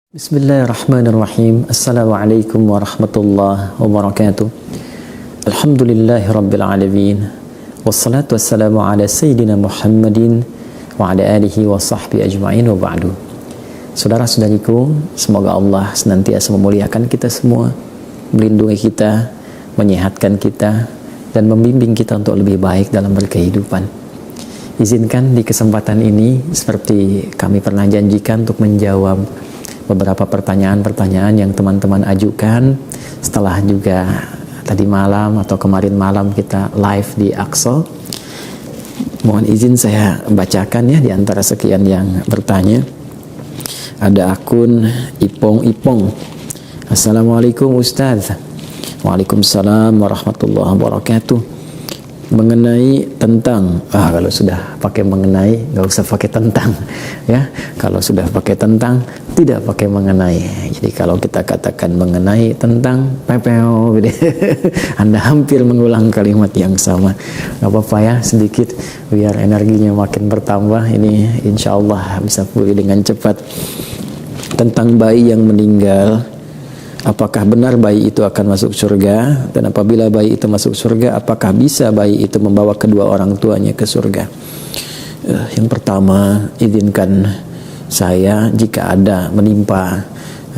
Bismillahirrahmanirrahim. Assalamualaikum warahmatullahi wabarakatuh. Alhamdulillahirabbil alamin. Wassalatu wassalamu ala sayyidina Muhammadin wa ala alihi wa sahbihi ajma'in wa ba'du. Saudara-saudariku, semoga Allah senantiasa memuliakan kita semua, melindungi kita, menyehatkan kita, dan membimbing kita untuk lebih baik dalam berkehidupan. Izinkan di kesempatan ini, seperti kami pernah janjikan, untuk menjawab beberapa pertanyaan-pertanyaan yang teman-teman ajukan setelah juga tadi malam atau kemarin malam kita live di Aqsa. Mohon izin saya bacakan ya, di antara sekian yang bertanya. Ada akun Ipong. Assalamualaikum Ustaz. Waalaikumsalam warahmatullahi wabarakatuh. Mengenai tentang, kalau sudah pakai mengenai nggak usah pakai tentang ya. Kalau sudah pakai tentang tidak pakai mengenai. Jadi kalau kita katakan mengenai tentang pepeo gitu. Anda hampir mengulang kalimat yang sama. Nggak apa-apa ya, sedikit biar energinya makin bertambah. Ini insya Allah bisa pulih dengan cepat. Tentang bayi yang meninggal, apakah benar bayi itu akan masuk surga? Dan apabila bayi itu masuk surga, apakah bisa bayi itu membawa kedua orang tuanya ke surga? Yang pertama, izinkan saya, jika ada menimpa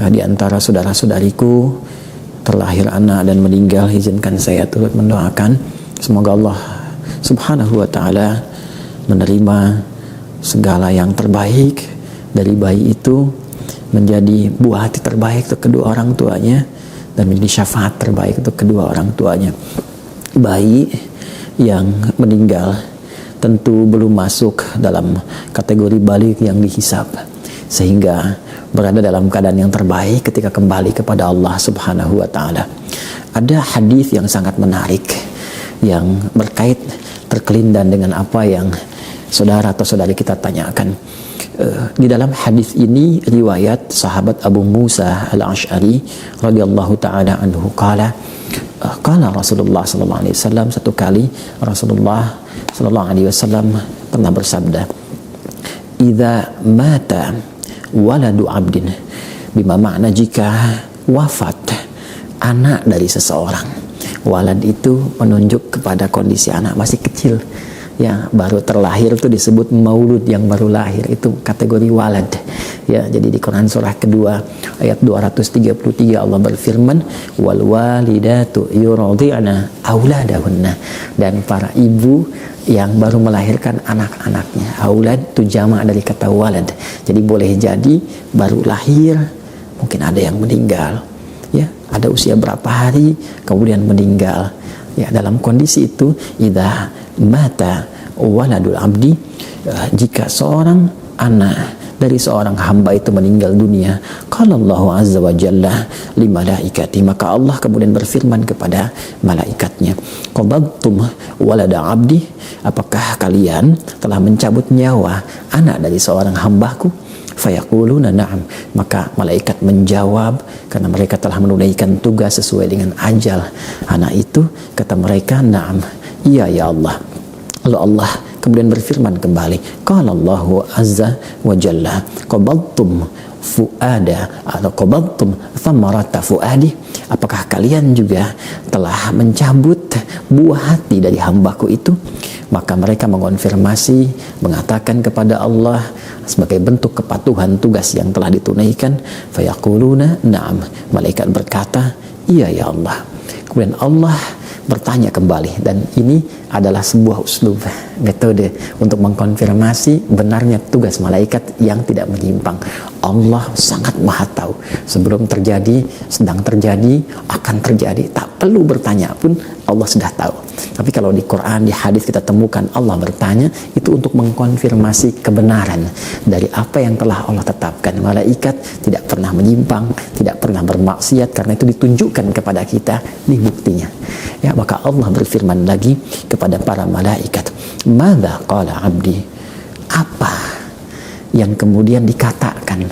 di antara saudara-saudariku terlahir anak dan meninggal, izinkan saya turut mendoakan semoga Allah subhanahu wa ta'ala menerima segala yang terbaik dari bayi itu, menjadi buah hati terbaik untuk kedua orang tuanya, dan menjadi syafaat terbaik untuk kedua orang tuanya. Bayi yang meninggal tentu belum masuk dalam kategori balik yang dihisab, sehingga berada dalam keadaan yang terbaik ketika kembali kepada Allah subhanahu wa ta'ala. Ada hadis yang sangat menarik yang berkait terkelindan dengan apa yang saudara atau saudari kita tanyakan. Di dalam hadis ini riwayat sahabat Abu Musa al-Ash'ari radhiyallahu ta'ala anhu qala Rasulullah sallallahu alaihi wasallam, satu kali Rasulullah sallallahu alaihi wasallam pernah bersabda, idza mata waladu abdin, bima makna jika wafat anak dari seseorang. Walad itu menunjuk kepada kondisi anak masih kecil ya, baru terlahir itu disebut maulud, yang baru lahir itu kategori walad ya. Jadi di Quran surah kedua ayat 233 Allah berfirman, wal walidatu yurdi'na auladahunna, dan para ibu yang baru melahirkan anak-anaknya. Aulad itu jamak dari kata walad. Jadi boleh jadi baru lahir, mungkin ada yang meninggal ya, ada usia berapa hari kemudian meninggal ya. Dalam kondisi itu, idza mata waladul abdi, jika seorang anak dari seorang hamba itu meninggal dunia, qala Allahu azza wa jalla li malaikati, maka Allah kemudian berfirman kepada malaikatnya, qabadtum walada abdi, apakah kalian telah mencabut nyawa anak dari seorang hambaku? Fayaquluna na'am, maka malaikat menjawab, karena mereka telah menunaikan tugas sesuai dengan ajal anak itu. Kata mereka, na'am, iya ya Allah. Lalu Allah kemudian berfirman kembali, qala Allahu azza wa jalla qabadtum fuada atau qabadtum thamarata fuadi, apakah kalian juga telah mencabut buah hati dari hambaku itu? Maka mereka mengonfirmasi, mengatakan kepada Allah sebagai bentuk kepatuhan tugas yang telah ditunaikan. Fayaquluna na'am, malaikat berkata, iya ya Allah. Kemudian Allah bertanya kembali, dan ini adalah sebuah uslub, metode untuk mengkonfirmasi benarnya tugas malaikat yang tidak menyimpang. Allah sangat maha tahu, sebelum terjadi, sedang terjadi, akan terjadi, tak perlu bertanya pun Allah sudah tahu. Tapi kalau di Quran, di hadis kita temukan Allah bertanya, itu untuk mengkonfirmasi kebenaran dari apa yang telah Allah tetapkan. Malaikat tidak pernah menyimpang, tidak pernah bermaksiat, karena itu ditunjukkan kepada kita di buktinya ya. Maka Allah berfirman lagi kepada para malaikat, madza qala abdi, apa yang kemudian dikatakan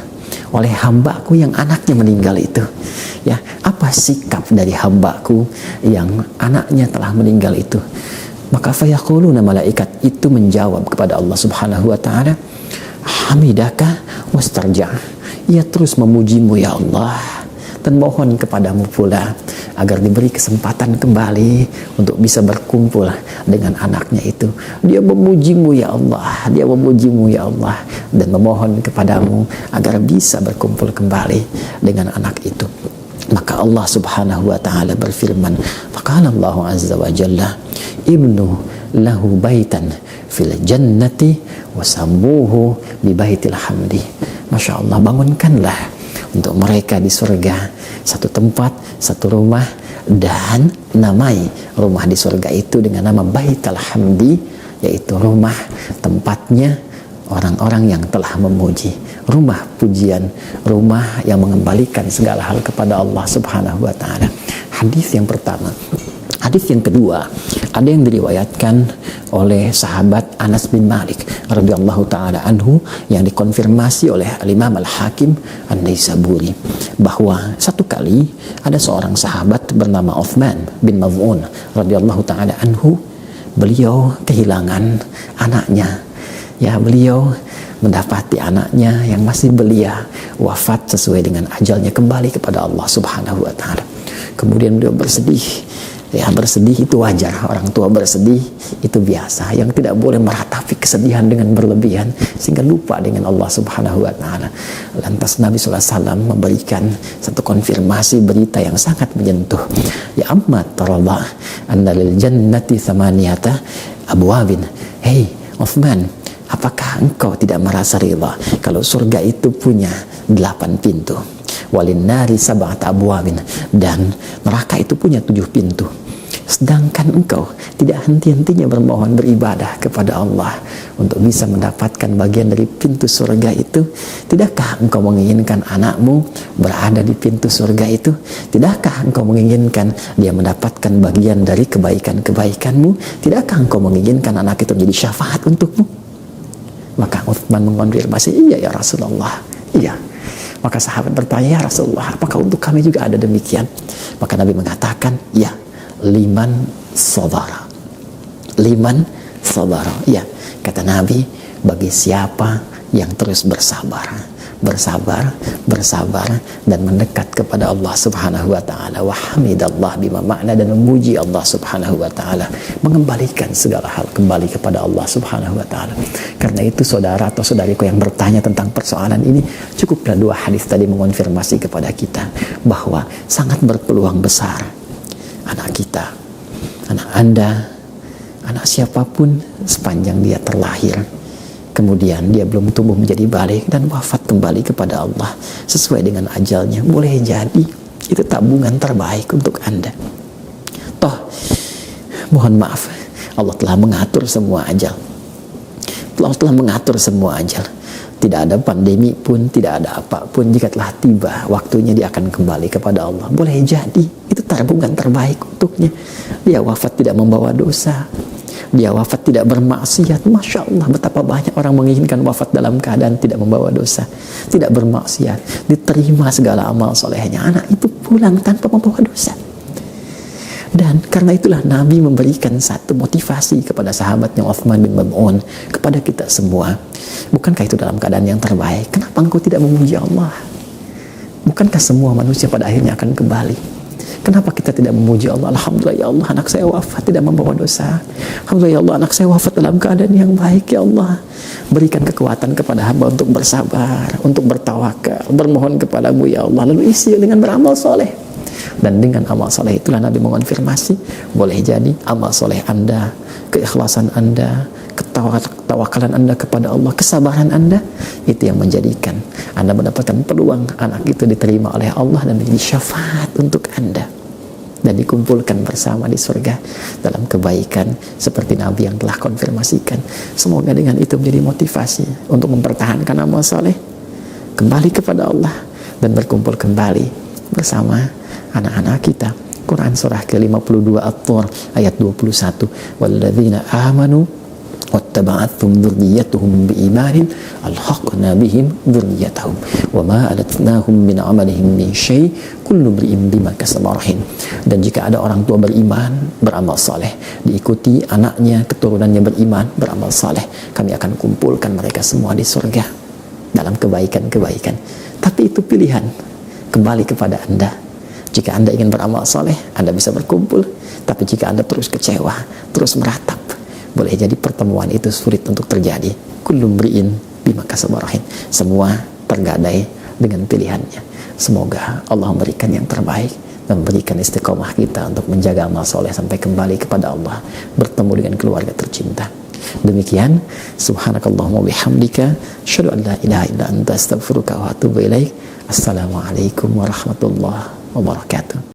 oleh hambaku yang anaknya meninggal itu ya, apa sikap dari hambaku yang anaknya telah meninggal itu? Maka fayaquluna, malaikat itu menjawab kepada Allah subhanahu wa ta'ala, hamidaka wastarja, ia terus memujimu ya Allah, dan mohon kepadamu pula agar diberi kesempatan kembali untuk bisa berkumpul dengan anaknya itu. Dia memujimu ya Allah, dia memujimu ya Allah, dan memohon kepadamu agar bisa berkumpul kembali dengan anak itu. Maka Allah subhanahu wa ta'ala berfirman, faqala Allah azza wa jalla, ibnu lahu baitan fil jannati wasammuhu bi baitil hamdi. Masya Allah, bangunkanlah untuk mereka di surga satu tempat, satu rumah, dan namai rumah di surga itu dengan nama Baitul Hamdi, yaitu rumah tempatnya orang-orang yang telah memuji, rumah pujian, rumah yang mengembalikan segala hal kepada Allah subhanahu wa ta'ala. Hadis yang pertama. Hadis yang kedua, ada yang diriwayatkan oleh sahabat Anas bin Malik radhiyallahu taala anhu, yang dikonfirmasi oleh Imam Al-Hakim An-Naisaburi, bahwa satu kali ada seorang sahabat bernama Uthman bin Maz'un radhiyallahu taala anhu. Beliau kehilangan anaknya. Ya, beliau mendapati anaknya yang masih belia wafat sesuai dengan ajalnya, kembali kepada Allah subhanahu wa ta'ala. Kemudian beliau bersedih. Ya, bersedih itu wajar, orang tua bersedih itu biasa. Yang tidak boleh meratapi kesedihan dengan berlebihan sehingga lupa dengan Allah subhanahu wa ta'ala. Lantas Nabi SAW memberikan satu konfirmasi berita yang sangat menyentuh. Ya amma taradha anna lil jannati thamaniyata abwabin. Hei Uthman, apakah engkau tidak merasa rida kalau surga itu punya 8 pintu? Walin nari sab'at abwabin, dan neraka itu punya 7 pintu. Sedangkan engkau tidak henti-hentinya bermohon beribadah kepada Allah untuk bisa mendapatkan bagian dari pintu surga itu. Tidakkah engkau menginginkan anakmu berada di pintu surga itu? Tidakkah engkau menginginkan dia mendapatkan bagian dari kebaikan-kebaikanmu? Tidakkah engkau menginginkan anak itu menjadi syafaat untukmu? Maka Uthman mengonfirmasi, iya ya Rasulullah, iya. Maka sahabat bertanya, ya Rasulullah, apakah untuk kami juga ada demikian? Maka Nabi mengatakan, ya, liman sabara. Liman sabara. Ya, kata Nabi, bagi siapa yang terus bersabar, dan mendekat kepada Allah subhanahu wa ta'ala, wa hamidallah bima makna, dan memuji Allah subhanahu wa ta'ala, mengembalikan segala hal kembali kepada Allah subhanahu wa ta'ala. Karena itu saudara atau saudariku yang bertanya tentang persoalan ini, cukuplah 2 hadis tadi mengonfirmasi kepada kita bahwa sangat berpeluang besar anak kita, anak Anda, anak siapapun, sepanjang dia terlahir kemudian dia belum tumbuh menjadi balik dan wafat kembali kepada Allah sesuai dengan ajalnya, boleh jadi itu tabungan terbaik untuk Anda. Toh, mohon maaf, Allah telah mengatur semua ajal. Allah telah mengatur semua ajal. Tidak ada pandemi pun, tidak ada apapun, jika telah tiba waktunya dia akan kembali kepada Allah. Boleh jadi itu tabungan terbaik untuknya. Dia wafat tidak membawa dosa, dia wafat tidak bermaksiat. Masya Allah, betapa banyak orang menginginkan wafat dalam keadaan tidak membawa dosa, tidak bermaksiat, diterima segala amal solehnya. Anak itu pulang tanpa membawa dosa. Dan karena itulah Nabi memberikan satu motivasi kepada sahabatnya Uthman bin Maz'un, kepada kita semua. Bukankah itu dalam keadaan yang terbaik? Kenapa engkau tidak memuji Allah? Bukankah semua manusia pada akhirnya akan kembali? Kenapa kita tidak memuji Allah? Alhamdulillah ya Allah, anak saya wafat tidak membawa dosa. Alhamdulillah ya Allah, anak saya wafat dalam keadaan yang baik. Ya Allah, berikan kekuatan kepada hamba untuk bersabar, untuk bertawakal, bermohon kepadamu ya Allah. Lalu isi dengan beramal soleh. Dan dengan amal soleh itulah Nabi mengonfirmasi, boleh jadi amal soleh Anda, keikhlasan Anda, ketawakalan Anda kepada Allah, kesabaran Anda, itu yang menjadikan Anda mendapatkan peluang anak itu diterima oleh Allah dan menjadi syafaat untuk Anda, dan dikumpulkan bersama di surga dalam kebaikan seperti Nabi yang telah konfirmasikan. Semoga dengan itu menjadi motivasi untuk mempertahankan amal soleh, kembali kepada Allah, dan berkumpul kembali bersama anak-anak kita. Quran surah ke-52 At-Tur ayat 21, walladzina amanu wattaba'athum dzurriyyatuhum biimanin alhaqna bihim dzurriyyatahum wama alatnahum min amalihim min syai' kullu imrin bima kasaba rahin. Dan jika ada orang tua beriman, beramal saleh, diikuti anaknya, keturunannya beriman, beramal saleh, kami akan kumpulkan mereka semua di surga dalam kebaikan-kebaikan. Tapi itu pilihan, kembali kepada Anda. Jika Anda ingin beramal soleh, Anda bisa berkumpul. Tapi jika Anda terus kecewa, terus meratap, boleh jadi pertemuan itu sulit untuk terjadi. Kullu mri'in bima kasaba rahin. Semua tergadai dengan pilihannya. Semoga Allah memberikan yang terbaik dan memberikan istiqomah kita untuk menjaga amal soleh sampai kembali kepada Allah, bertemu dengan keluarga tercinta. Demikian, subhanakallahumma bihamdika, asyhadu an la ilaha illa anta, astaghfiruka wa atubu ilaik. Assalamualaikum warahmatullahi wabarakatuh.